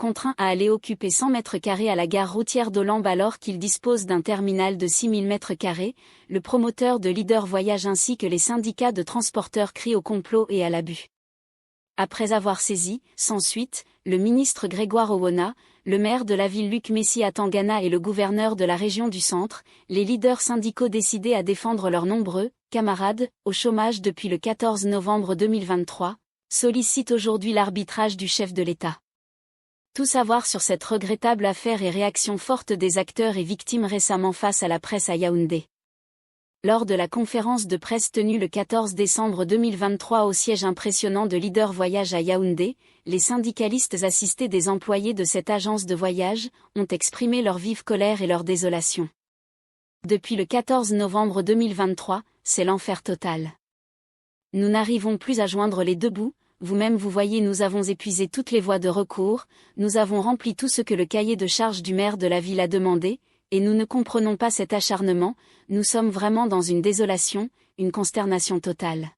contraint à aller occuper 100 mètres carrés à la gare routière d'Olembe alors qu'il dispose d'un terminal de 6000 mètres carrés, le promoteur de Leader Voyage ainsi que les syndicats de transporteurs crient au complot et à l'abus. Après avoir saisi, sans suite, le ministre Grégoire Owona, le maire de la ville Luc Messi-Atangana et le gouverneur de la région du Centre, les leaders syndicaux décidés à défendre leurs nombreux camarades au chômage depuis le 14 novembre 2023, sollicitent aujourd'hui l'arbitrage du chef de l'État. Tout savoir sur cette regrettable affaire et réactions fortes des acteurs et victimes récemment face à la presse à Yaoundé. Lors de la conférence de presse tenue le 14 décembre 2023 au siège impressionnant de Leader Voyage à Yaoundé, les syndicalistes assistés des employés de cette agence de voyage ont exprimé leur vive colère et leur désolation. Depuis le 14 novembre 2023, c'est l'enfer total. Nous n'arrivons plus à joindre les deux bouts. Vous-même vous voyez, nous avons épuisé toutes les voies de recours, nous avons rempli tout ce que le cahier de charges du maire de la ville a demandé, et nous ne comprenons pas cet acharnement, nous sommes vraiment dans une désolation, une consternation totale.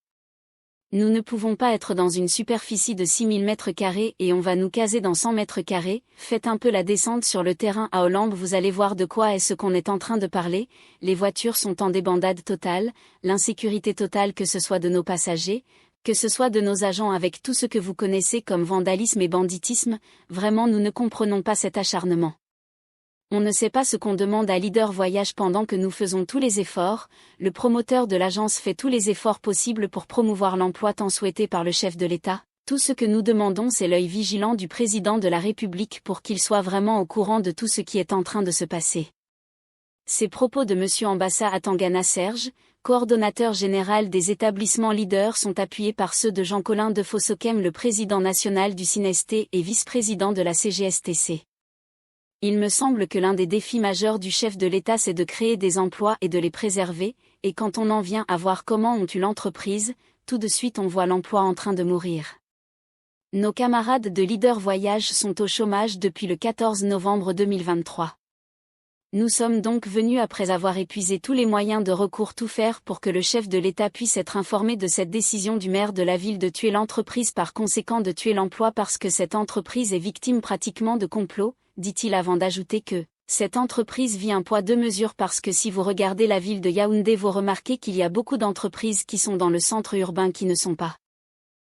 Nous ne pouvons pas être dans une superficie de 6000 mètres carrés et on va nous caser dans 100 mètres carrés, faites un peu la descente sur le terrain à Olembe, vous allez voir de quoi est-ce qu'on est en train de parler, les voitures sont en débandade totale, l'insécurité totale que ce soit de nos passagers, que ce soit de nos agents avec tout ce que vous connaissez comme vandalisme et banditisme, vraiment nous ne comprenons pas cet acharnement. On ne sait pas ce qu'on demande à Leader Voyage pendant que nous faisons tous les efforts, le promoteur de l'agence fait tous les efforts possibles pour promouvoir l'emploi tant souhaité par le chef de l'État. Tout ce que nous demandons c'est l'œil vigilant du président de la République pour qu'il soit vraiment au courant de tout ce qui est en train de se passer. Ces propos de M. Ambassa Atangana Serge, coordonnateur général des établissements leaders, sont appuyés par ceux de Jean-Colin Defossoquem, le président national du CNEST et vice-président de la CGSTC. Il me semble que l'un des défis majeurs du chef de l'État c'est de créer des emplois et de les préserver, et quand on en vient à voir comment on tue l'entreprise, tout de suite on voit l'emploi en train de mourir. Nos camarades de Leader Voyage sont au chômage depuis le 14 novembre 2023. Nous sommes donc venus après avoir épuisé tous les moyens de recours, tout faire pour que le chef de l'État puisse être informé de cette décision du maire de la ville de tuer l'entreprise, par conséquent de tuer l'emploi parce que cette entreprise est victime pratiquement de complot, dit-il avant d'ajouter que cette entreprise vit un poids deux mesures parce que si vous regardez la ville de Yaoundé vous remarquez qu'il y a beaucoup d'entreprises qui sont dans le centre urbain qui ne sont pas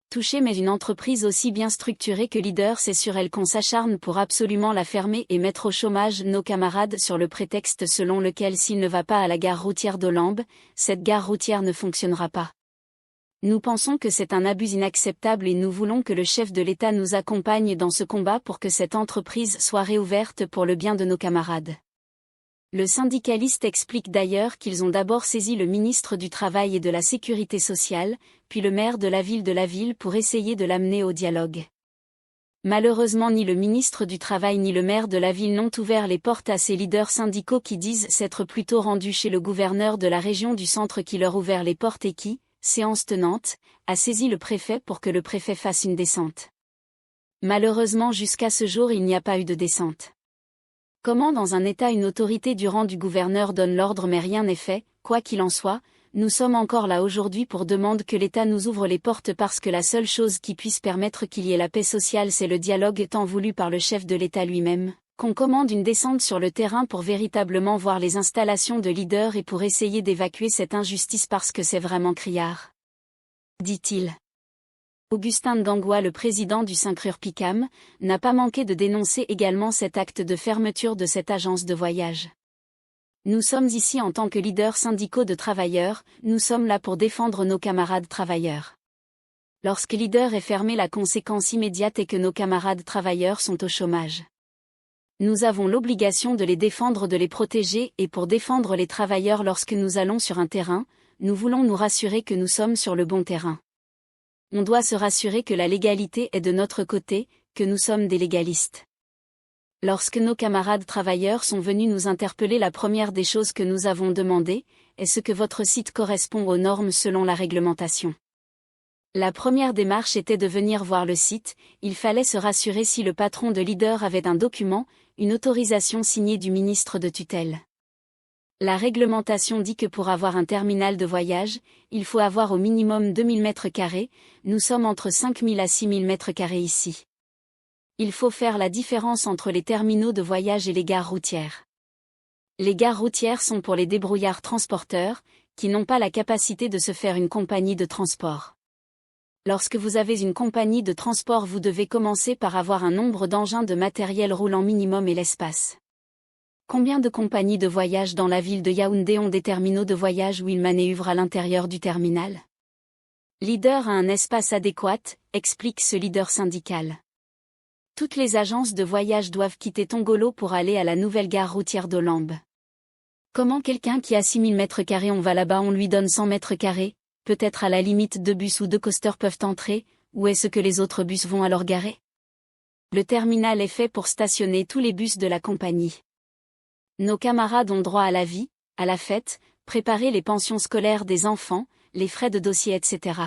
touchées, mais une entreprise aussi bien structurée que Leader, c'est sur elle qu'on s'acharne pour absolument la fermer et mettre au chômage nos camarades sur le prétexte selon lequel s'il ne va pas à la gare routière d'Olembe, cette gare routière ne fonctionnera pas. Nous pensons que c'est un abus inacceptable et nous voulons que le chef de l'État nous accompagne dans ce combat pour que cette entreprise soit réouverte pour le bien de nos camarades. Le syndicaliste explique d'ailleurs qu'ils ont d'abord saisi le ministre du Travail et de la Sécurité sociale, puis le maire de la ville pour essayer de l'amener au dialogue. Malheureusement ni le ministre du Travail ni le maire de la ville n'ont ouvert les portes à ces leaders syndicaux qui disent s'être plutôt rendus chez le gouverneur de la région du Centre qui leur ouvert les portes et qui, séance tenante, a saisi le préfet pour que le préfet fasse une descente. Malheureusement jusqu'à ce jour il n'y a pas eu de descente. Comment dans un État une autorité du rang du gouverneur donne l'ordre mais rien n'est fait, quoi qu'il en soit, nous sommes encore là aujourd'hui pour demander que l'État nous ouvre les portes parce que la seule chose qui puisse permettre qu'il y ait la paix sociale c'est le dialogue tant voulu par le chef de l'État lui-même, qu'on commande une descente sur le terrain pour véritablement voir les installations de leaders et pour essayer d'évacuer cette injustice parce que c'est vraiment criard. Dit-il. Augustin Ndangwa, le président du Syncrur-Picam, n'a pas manqué de dénoncer également cet acte de fermeture de cette agence de voyage. Nous sommes ici en tant que leaders syndicaux de travailleurs, nous sommes là pour défendre nos camarades travailleurs. Lorsque leader est fermé, la conséquence immédiate est que nos camarades travailleurs sont au chômage. Nous avons l'obligation de les défendre, de les protéger et pour défendre les travailleurs lorsque nous allons sur un terrain, nous voulons nous rassurer que nous sommes sur le bon terrain. On doit se rassurer que la légalité est de notre côté, que nous sommes des légalistes. Lorsque nos camarades travailleurs sont venus nous interpeller, la première des choses que nous avons demandé, est ce que votre site correspond aux normes selon la réglementation. La première démarche était de venir voir le site, il fallait se rassurer si le patron de Leader avait un document, une autorisation signée du ministre de tutelle. La réglementation dit que pour avoir un terminal de voyage, il faut avoir au minimum 2000 mètres carrés, nous sommes entre 5000 à 6000 mètres carrés ici. Il faut faire la différence entre les terminaux de voyage et les gares routières. Les gares routières sont pour les débrouillards transporteurs, qui n'ont pas la capacité de se faire une compagnie de transport. Lorsque vous avez une compagnie de transport, vous devez commencer par avoir un nombre d'engins de matériel roulant minimum et l'espace. Combien de compagnies de voyage dans la ville de Yaoundé ont des terminaux de voyage où ils manœuvrent à l'intérieur du terminal? Leader a un espace adéquat, explique ce leader syndical. Toutes les agences de voyage doivent quitter Tongolo pour aller à la nouvelle gare routière d'Olambe. Comment quelqu'un qui a 6000 mètres carrés, on va là-bas, on lui donne 100 mètres carrés, peut-être à la limite 2 bus ou 2 coasters peuvent entrer, où est-ce que les autres bus vont alors garer? Le terminal est fait pour stationner tous les bus de la compagnie. Nos camarades ont droit à la vie, à la fête, préparer les pensions scolaires des enfants, les frais de dossier, etc.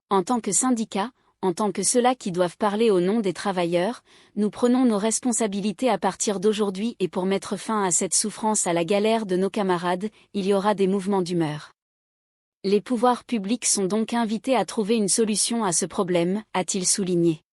En tant que syndicat, en tant que ceux-là qui doivent parler au nom des travailleurs, nous prenons nos responsabilités à partir d'aujourd'hui, et pour mettre fin à cette souffrance, à la galère de nos camarades, il y aura des mouvements d'humeur. Les pouvoirs publics sont donc invités à trouver une solution à ce problème, a-t-il souligné.